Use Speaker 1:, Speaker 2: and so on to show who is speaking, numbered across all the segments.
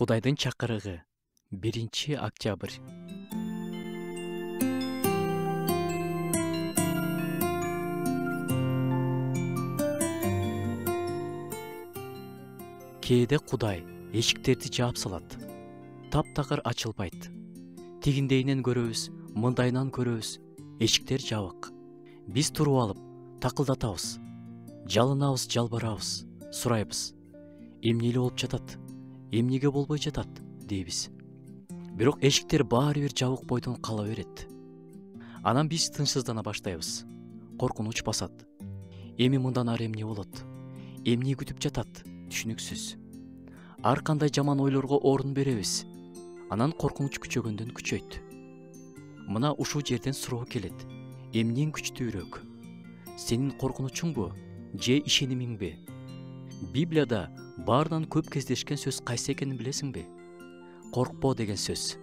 Speaker 1: Кудайдын чакырыгы 1-октябрь. Кээде Кудай эшиктерди жаап салат. Таптакыр ачылбайт. Тигиндейинен көрөбүз, мындайынан көрөбүз, эшиктер жабык. Биз туруп алып, такылдатабыз. Жалынабыз, жалбарабыз, сурайбыз. Эмне эле болуп жатат? Эмнеге болбой жатат дейбиз. Бирок эшиктер баары бир жабык бойдон кала берет. Анан биз тынчсыздана баштайбыз. Коркунуч басат. Эми мындан ары эмне болот? Эмне күтүп жатат? Түшүнүксүз. Ар кандай жаман ойлорго орун беребиз. Анан коркунуч күчөгөндөн күчөйт. Мына ушул жерден суроо келет. Эмнең күчтүүрөөк? Сенин коркунучуңбу же ишенимиңби? Библияда баарынан көп кездешкен сөз кайсы экенин билесиңби? Коркпо деген сөз.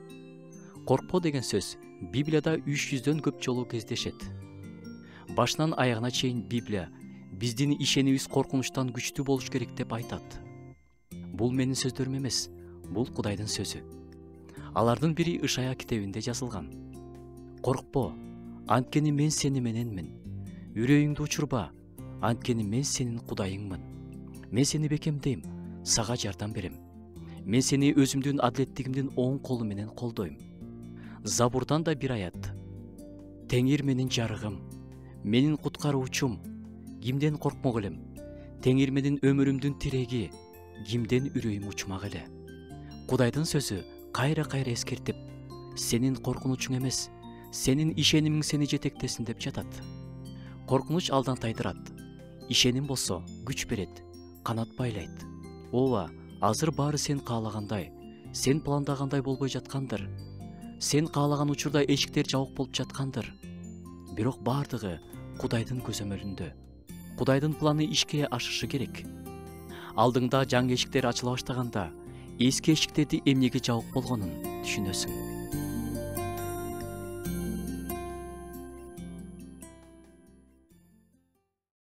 Speaker 1: Коркпо деген сөз Библияда 300дөн көп жолу кездешет. Башынан аягына чейин Библия биздин ишенибиз коркунучтан күчтүү болуш керек деп айтат. Бул менин сөздөрүм эмес, бул Кудайдын сөзү. Алардын бири Ышая китебинде жазылган. Коркпо, анткени мен сени мененмин. Үрөйүңдү учурба, анткени мен сенин Кудайыңмын. Мен сени бекемдейм, сага жардам берем. Мен сени өзүмдүн адилеттигимдин оң колу менен колдойм. Забурдан да бир аят. Теңир менин жарыгым, менин куткаруучум, кимден коркмок элем? Теңир менин өмүрүмдүн тиреги, кимден үрөйүм учмак эле? Кудайдын сөзү кайра-кайра эскертип, сенин коркунучуң эмес, сенин ишенимиң сени жетектесин деп жатат. Коркунуч алдан тайдырат. Ишеним болсо күч берет, канат байлайт. Ооба, азыр баары сен каалагандай, сен пландагандай болбой жаткандыр. Сен каалаган учурда эшиктер жабык болуп жаткандыр. Бирок баардыгы Кудайдын көзөмөлүндө. Кудайдын планы ишке ашышы керек. Алдыңда жаңы эшиктер ачыла баштаганда, эски эшиктерди эмнеге жабык болгонун түшүнөсүң.